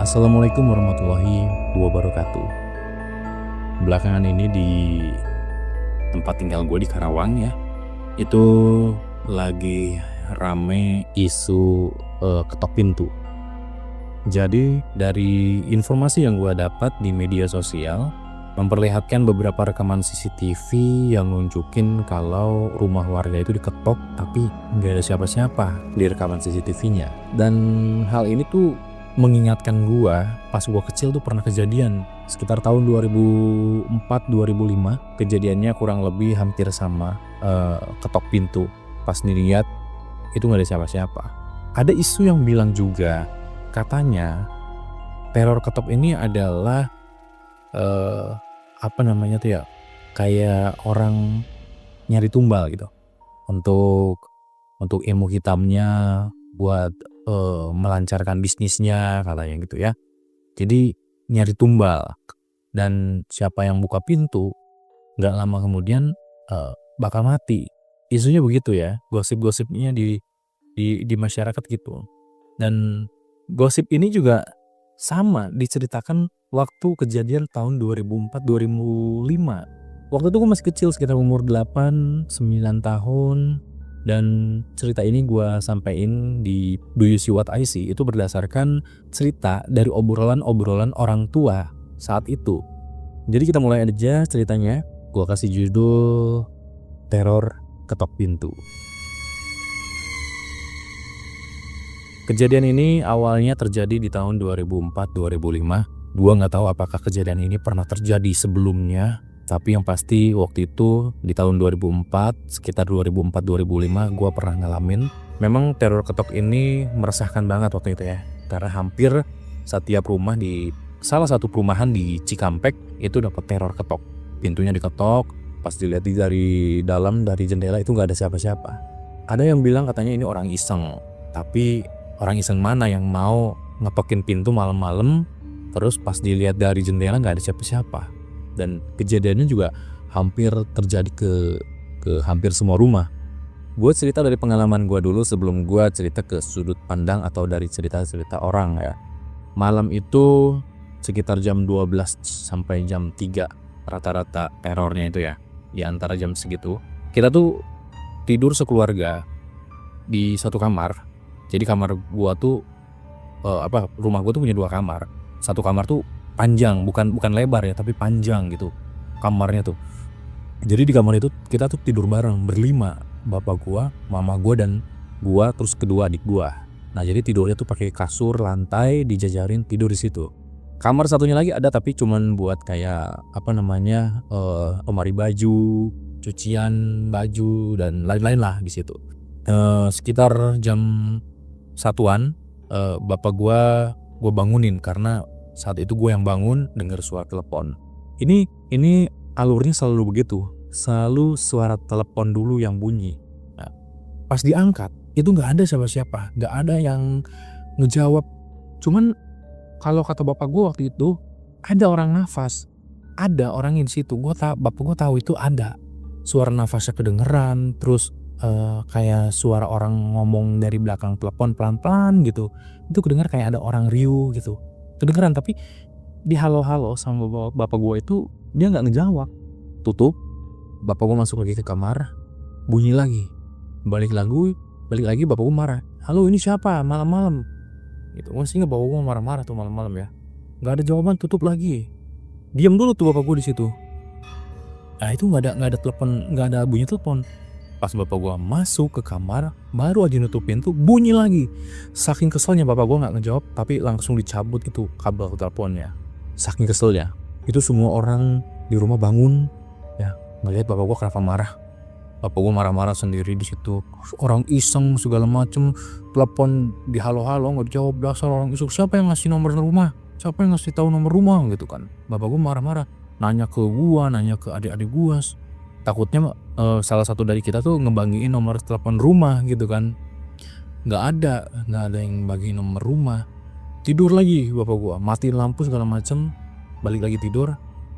Assalamualaikum warahmatullahi wabarakatuh. Belakangan ini di tempat tinggal gue di Karawang ya, itu lagi rame isu ketok pintu. Jadi dari informasi yang gue dapat di media sosial memperlihatkan beberapa rekaman CCTV yang nunjukin kalau rumah warga itu diketok tapi nggak ada siapa-siapa di rekaman CCTV-nya. Dan hal ini tuh mengingatkan gua pas gua kecil tuh pernah kejadian sekitar tahun 2004-2005, kejadiannya kurang lebih hampir sama, ketok pintu. Pas dilihat itu nggak ada siapa-siapa. Ada isu yang bilang juga katanya teror ketok ini adalah kayak orang nyari tumbal gitu untuk ilmu hitamnya buat melancarkan bisnisnya katanya gitu ya. Jadi nyari tumbal, dan siapa yang buka pintu nggak lama kemudian bakal mati. Isunya begitu ya, gosip-gosipnya di masyarakat gitu. Dan gosip ini juga sama diceritakan waktu kejadian tahun 2004-2005. Waktu itu gue masih kecil, sekitar umur 8-9 tahun. Dan cerita ini gue sampein di Do You See What I See itu berdasarkan cerita dari obrolan-obrolan orang tua saat itu. Jadi kita mulai aja ceritanya. Gue kasih judul Teror Ketok Pintu. Kejadian ini awalnya terjadi di tahun 2004-2005. Gue gak tahu apakah kejadian ini pernah terjadi sebelumnya. Tapi yang pasti waktu itu di tahun 2004, sekitar 2004-2005 gue pernah ngalamin. Memang teror ketok ini meresahkan banget waktu itu ya. Karena hampir setiap rumah di salah satu perumahan di Cikampek itu dapat teror ketok. Pintunya diketok, pas dilihat dari dalam dari jendela itu gak ada siapa-siapa. Ada yang bilang katanya ini orang iseng. Tapi orang iseng mana yang mau ngetokin pintu malam-malam terus pas dilihat dari jendela gak ada siapa-siapa. Dan kejadiannya juga hampir terjadi ke hampir semua rumah. Gue cerita dari pengalaman gue dulu sebelum gue cerita ke sudut pandang atau dari cerita-cerita orang ya. Malam itu sekitar jam 12 sampai jam 3 rata-rata terornya itu ya. Di antara jam segitu kita tuh tidur sekeluarga di satu kamar. Jadi kamar gue tuh rumah gue tuh punya 2 kamar. Satu kamar tuh panjang, bukan lebar ya, tapi panjang gitu kamarnya tuh. Jadi di kamar itu kita tuh tidur bareng berlima, bapak gua, mama gua, dan gua, terus kedua adik gua. Nah jadi tidurnya tuh pakai kasur lantai dijajarin tidur di situ. Kamar satunya lagi ada tapi cuman buat kayak lemari baju, cucian baju dan lain-lain lah di situ. Sekitar jam 1-an bapak gua bangunin karena saat itu gue yang bangun dengar suara telepon. Ini alurnya selalu begitu. Selalu suara telepon dulu yang bunyi. Nah, pas diangkat itu nggak ada siapa-siapa, nggak ada yang ngejawab. Cuman kalau kata bapak gue waktu itu ada orang nafas, ada orang di situ. Bapak gue tahu itu ada suara nafasnya kedengeran, terus kayak suara orang ngomong dari belakang telepon pelan-pelan gitu. Itu kedengar kayak ada orang riuh gitu. Kedengeran, tapi di halo-halo sama bapak gue itu dia nggak ngejawab. Tutup, bapak gue masuk lagi ke kamar, bunyi lagi, balik lagi bapak gue marah. Halo, ini siapa malam-malam? Gitu. Mesti nggak bapak gue marah-marah tuh malam-malam ya. Nggak ada jawaban, tutup lagi. Diam dulu tuh bapak gue di situ. Nah itu nggak ada telepon, nggak ada bunyi telepon. Pas bapak gue masuk ke kamar, baru aja nutup pintu, bunyi lagi. Saking keselnya bapak gue gak ngejawab, tapi langsung dicabut gitu kabel teleponnya. Saking keselnya. Itu semua orang di rumah bangun ya, ngeliat bapak gue kenapa marah. Bapak gue marah-marah sendiri di situ. Orang iseng segala macem, telepon di halo-halo gak dijawab, dasar orang iseng. Siapa yang ngasih nomor rumah? Siapa yang ngasih tahu nomor rumah gitu kan? Bapak gue marah-marah, nanya ke gue, nanya ke adik-adik gue. Takutnya salah satu dari kita tuh ngebagiin nomor telepon rumah gitu kan. Nggak ada yang bagiin nomor rumah. Tidur lagi bapak gua, matiin lampu segala macem, balik lagi tidur.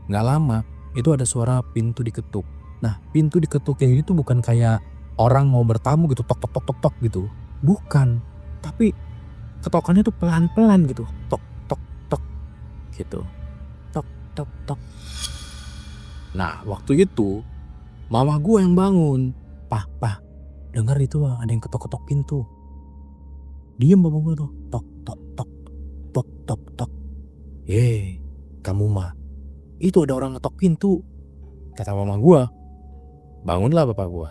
Nggak lama itu ada suara pintu diketuk. Nah pintu diketuk yang ini tuh bukan kayak orang mau bertamu gitu, tok tok tok tok tok gitu, bukan. Tapi ketokannya tuh pelan-pelan gitu, tok tok gitu. Tok tok tok. Nah waktu itu mama gue yang bangun. Pah, dengar itu ada yang ketok-ketok pintu. Diem bapak gue tuh. Tok tok tok tok tok tok. Kamu mah, itu ada orang ngetok pintu, kata mama gue. Bangunlah bapak gue,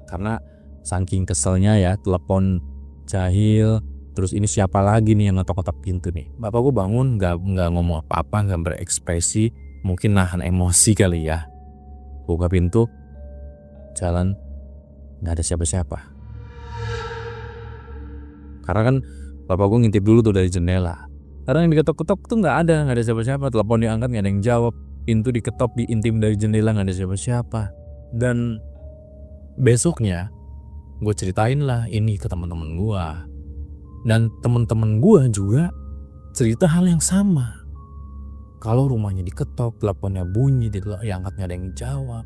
karena saking keselnya ya, telepon jahil, terus ini siapa lagi nih yang ngetok-ngetok pintu nih. Bapak gue bangun, nggak ngomong apa-apa, nggak berekspresi, mungkin nahan emosi kali ya. Buka pintu, jalan, nggak ada siapa-siapa. Karena kan bapak gue ngintip dulu tuh dari jendela. Karena yang diketok-ketok tuh nggak ada siapa-siapa. Telepon diangkat nggak ada yang jawab, pintu diketok, diintip dari jendela nggak ada siapa-siapa. Dan besoknya gue ceritain lah ini ke teman-teman gue, dan teman-teman gue juga cerita hal yang sama. Kalau rumahnya diketok, teleponnya bunyi, diangkat nggak ada yang jawab.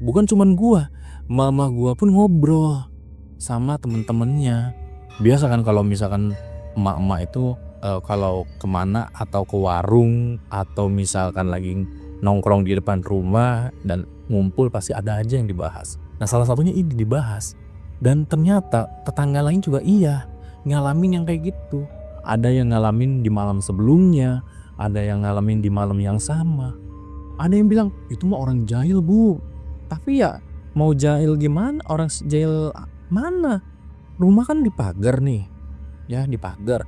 Bukan cuman gue, mama gue pun ngobrol sama temen-temennya. Biasa kan kalau misalkan emak-emak itu kalau kemana atau ke warung atau misalkan lagi nongkrong di depan rumah dan ngumpul, pasti ada aja yang dibahas. Nah salah satunya ini dibahas, dan ternyata tetangga lain juga ngalamin yang kayak gitu. Ada yang ngalamin di malam sebelumnya, ada yang ngalamin di malam yang sama. Ada yang bilang itu mah orang jahil bu, tapi ya mau jahil gimana, orang jahil mana, rumah kan dipagar nih ya, dipagar,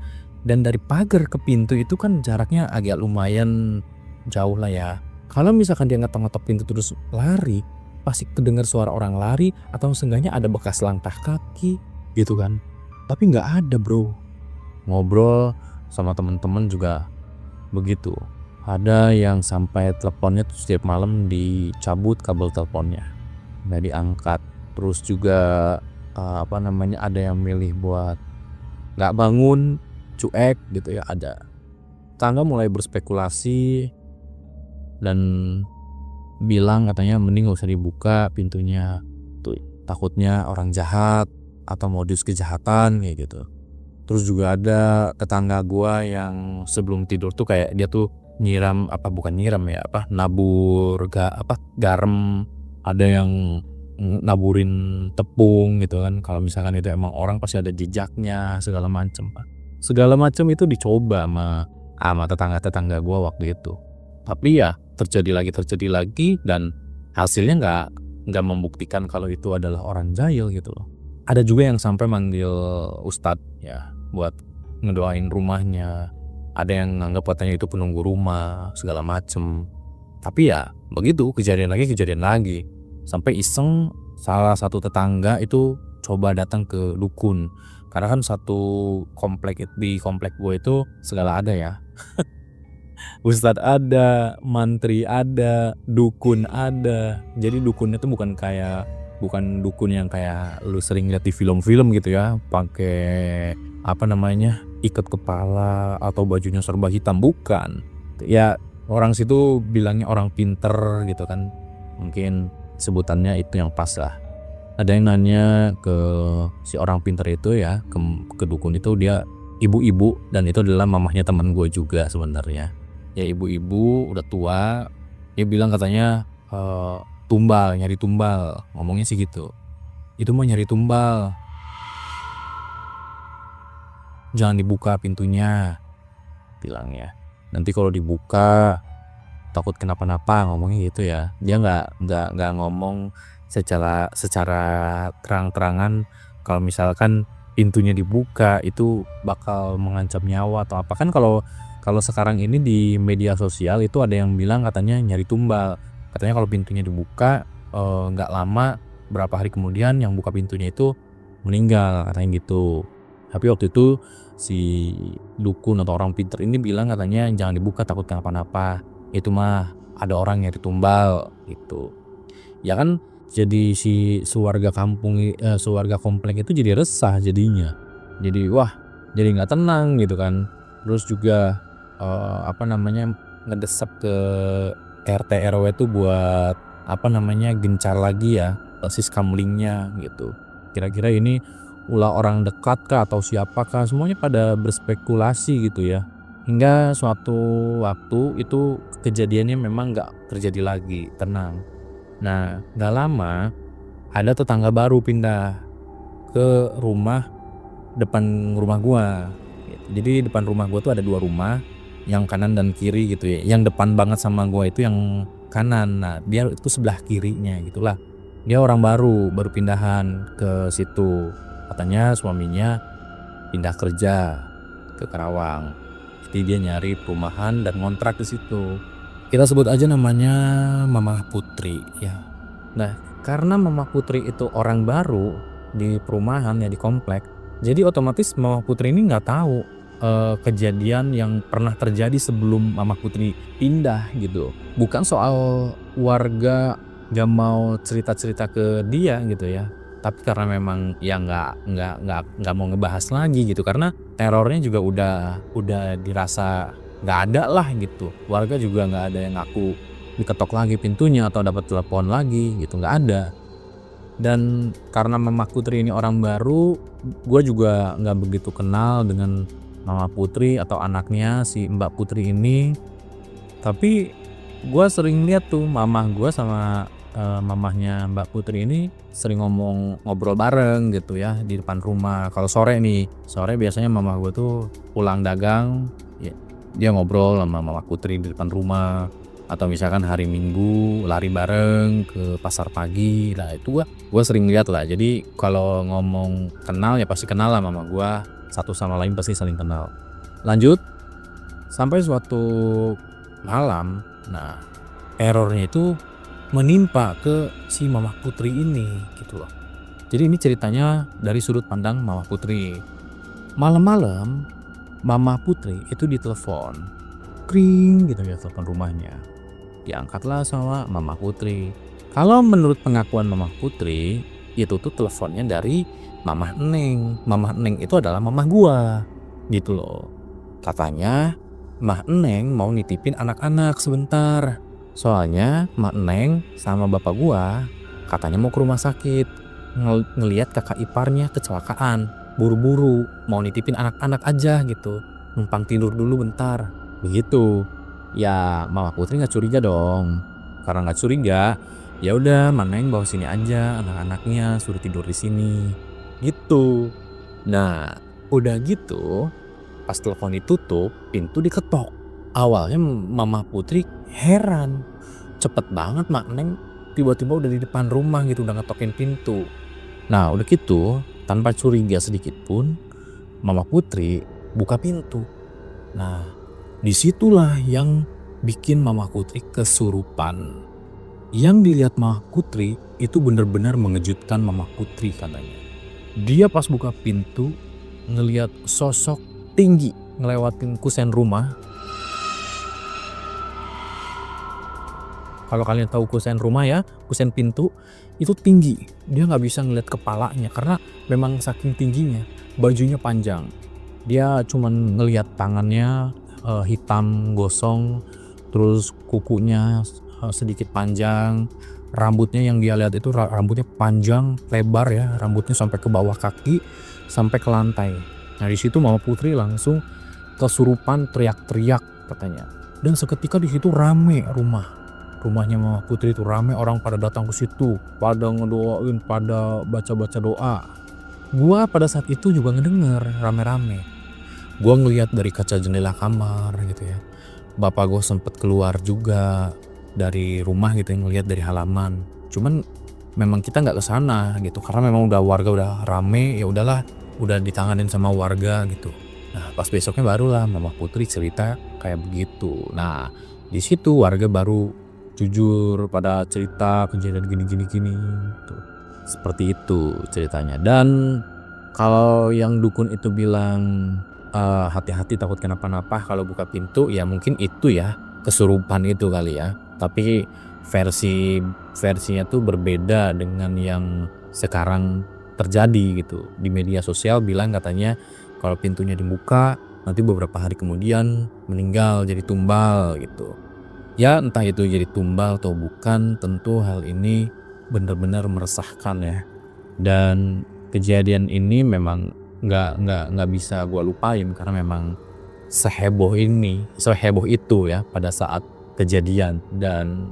dan dari pagar ke pintu itu kan jaraknya agak lumayan jauh lah ya. Kalau misalkan dia ngetok-ngetok pintu terus lari, pasti kedengar suara orang lari atau seenggaknya ada bekas langkah kaki gitu kan. Tapi nggak ada bro. Ngobrol sama temen-temen juga begitu. Ada yang sampai teleponnya tuh setiap malam dicabut kabel teleponnya, nggak diangkat. Terus juga ada yang milih buat nggak bangun, cuek gitu ya. Ada tangga mulai berspekulasi dan bilang katanya mending gak usah dibuka pintunya tuh, takutnya orang jahat atau modus kejahatan kayak gitu. Terus juga ada tetangga gua yang sebelum tidur tuh kayak dia tuh nyiram nabur garam, ada yang naburin tepung gitu kan. Kalau misalkan itu emang orang pasti ada jejaknya segala macem itu dicoba sama tetangga gua waktu itu. Tapi ya terjadi lagi dan hasilnya nggak membuktikan kalau itu adalah orang jahil gitu loh. Ada juga yang sampai manggil ustadz ya buat ngedoain rumahnya. Ada yang nganggap katanya itu penunggu rumah segala macem. Tapi ya begitu, kejadian lagi. Sampai iseng salah satu tetangga itu coba datang ke dukun. Karena kan di komplek gue itu segala ada ya. Ustadz ada, mantri ada, dukun ada. Jadi dukunnya tuh bukan dukun yang kayak lu sering lihat di film-film gitu ya, pakai ikat kepala atau bajunya serba hitam, bukan. Ya orang situ bilangnya orang pinter gitu kan, mungkin sebutannya itu yang pas lah. Ada yang nanya ke si orang pinter itu ya, ke dukun itu, dia ibu-ibu, dan itu adalah mamahnya teman gue juga sebenarnya. Ya ibu-ibu udah tua, dia bilang katanya nyari tumbal, ngomongnya sih gitu. Itu mah nyari tumbal, jangan dibuka pintunya, bilangnya. Nanti kalau dibuka takut kenapa-napa, ngomongnya gitu ya. Dia nggak ngomong secara terang-terangan kalau misalkan pintunya dibuka itu bakal mengancam nyawa atau apa. Kan kalau sekarang ini di media sosial itu ada yang bilang katanya nyari tumbal. Katanya kalau pintunya dibuka nggak lama, berapa hari kemudian yang buka pintunya itu meninggal, katanya gitu. Tapi waktu itu si dukun atau orang pinter ini bilang katanya jangan dibuka, takut kenapa-napa. Itu mah ada orang nyari tumbal gitu. Ya kan jadi si sewarga komplek itu jadi resah jadinya. Jadi jadi nggak tenang gitu kan. Terus juga ngedesap ke RT RW tuh buat gencar lagi ya siskamlingnya gitu. Kira-kira ini ulah orang dekat kah atau siapakah, semuanya pada berspekulasi gitu ya. Hingga suatu waktu itu kejadiannya memang nggak terjadi lagi, tenang. Nah, nggak lama ada tetangga baru pindah ke depan rumah gua gitu. Jadi depan rumah gua tuh ada 2 rumah, yang kanan dan kiri gitu ya. Yang depan banget sama gua itu yang kanan. Nah, dia itu sebelah kirinya gitulah. Dia orang baru pindahan ke situ. Katanya suaminya pindah kerja ke Karawang. Jadi dia nyari perumahan dan ngontrak di situ. Kita sebut aja namanya Mama Putri ya. Nah, karena Mama Putri itu orang baru di perumahan ya, di komplek, jadi otomatis Mama Putri ini nggak tahu kejadian yang pernah terjadi sebelum Mama Putri pindah gitu. Bukan soal warga gak mau cerita-cerita ke dia gitu ya, tapi karena memang ya nggak mau ngebahas lagi gitu, karena terornya juga udah dirasa nggak ada lah gitu. Warga juga nggak ada yang ngaku diketok lagi pintunya atau dapat telepon lagi gitu, nggak ada. Dan karena Mama Putri ini orang baru, gue juga nggak begitu kenal dengan Mama Putri atau anaknya si Mbak Putri ini. Tapi gue sering lihat tuh mamah gue sama mamahnya Mbak Putri ini sering ngobrol bareng gitu ya di depan rumah. Kalau sore biasanya mamah gue tuh pulang dagang, ya, dia ngobrol sama Mama Putri di depan rumah. Atau misalkan hari Minggu lari bareng ke pasar pagi. Nah itu gue sering lihat lah. Jadi kalau ngomong kenal ya pasti kenal lah mama gue. Satu sama lain pasti saling kenal. Lanjut, sampai suatu malam, nah errornya itu menimpa ke si Mama Putri ini gitu loh. Jadi ini ceritanya dari sudut pandang Mama Putri. Malam-malam Mama Putri itu ditelepon, kring gitu ya, telepon rumahnya. Diangkatlah sama Mama Putri. Kalau menurut pengakuan Mama Putri, itu tuh teleponnya dari Mamah Neng. Mamah Neng itu adalah mamah gua gitu loh. Katanya Mah Neng mau nitipin anak-anak sebentar. Soalnya Mah Neng sama bapak gua katanya mau ke rumah sakit, ngelihat kakak iparnya kecelakaan. Buru-buru mau nitipin anak-anak aja gitu, numpang tidur dulu bentar begitu. Ya Mama Putri nggak curiga dong. Karena nggak curiga, ya udah Mah Neng bawa sini aja anak-anaknya, suruh tidur di sini gitu. Nah udah gitu, pas telepon ditutup, pintu diketok. Awalnya Mama Putri heran, cepet banget Mak Neng tiba-tiba udah di depan rumah gitu, udah ngetokin pintu. Nah udah gitu, tanpa curiga sedikit pun, Mama Putri buka pintu. Nah disitulah yang bikin Mama Putri kesurupan. Yang dilihat Mama Putri itu benar-benar mengejutkan Mama Putri katanya. Dia pas buka pintu ngelihat sosok tinggi ngelewatin kusen rumah. Kalau kalian tahu kusen rumah ya, kusen pintu itu tinggi. Dia nggak bisa ngeliat kepalanya karena memang saking tingginya. Bajunya panjang. Dia cuman ngelihat tangannya hitam gosong, terus kukunya sedikit panjang, rambutnya yang dia lihat itu rambutnya panjang lebar ya, rambutnya sampai ke bawah kaki sampai ke lantai. Nah di situ Mama Putri langsung kesurupan, teriak-teriak katanya. Dan seketika di situ rame rumahnya Mama Putri itu rame, orang pada datang ke situ, pada ngedoain, pada baca-baca doa. Gua pada saat itu juga ngedenger rame-rame. Gue ngeliat dari kaca jendela kamar gitu ya. Bapak gue sempet keluar juga dari rumah gitu ya, ngeliat dari halaman. Cuman memang kita nggak kesana gitu karena memang warga udah rame, ya udahlah, udah ditanganin sama warga gitu. Nah pas besoknya barulah Mama Putri cerita kayak begitu. Nah di situ warga baru jujur pada cerita kejadian gini gitu. Seperti itu ceritanya. Dan kalau yang dukun itu bilang hati-hati takut kenapa-napa kalau buka pintu, ya mungkin itu ya kesurupan itu kali ya. Tapi versinya tuh berbeda dengan yang sekarang terjadi gitu. Di media sosial bilang katanya kalau pintunya dibuka nanti beberapa hari kemudian meninggal jadi tumbal gitu. Ya entah itu jadi tumbal atau bukan, tentu hal ini benar-benar meresahkan ya. Dan kejadian ini memang nggak bisa gue lupain karena memang seheboh ini, seheboh itu ya pada saat kejadian, dan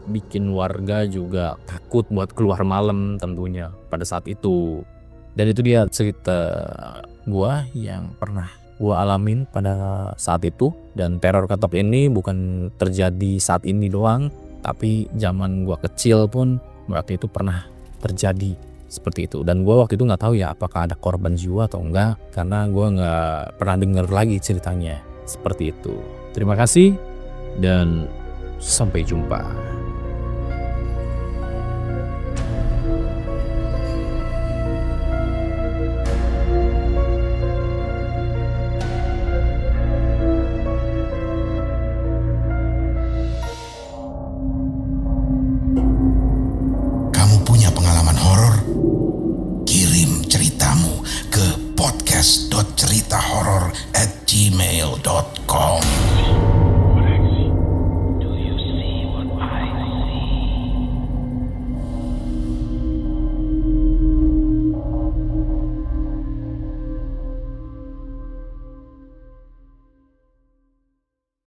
bikin warga juga takut buat keluar malam tentunya pada saat itu. Dan itu dia cerita gua yang pernah gua alamin pada saat itu. Dan teror ketop ini bukan terjadi saat ini doang, tapi zaman gua kecil pun waktu itu pernah terjadi seperti itu. Dan gua waktu itu nggak tahu ya apakah ada korban jiwa atau enggak, karena gua nggak pernah denger lagi ceritanya seperti itu. Terima kasih dan sampai jumpa.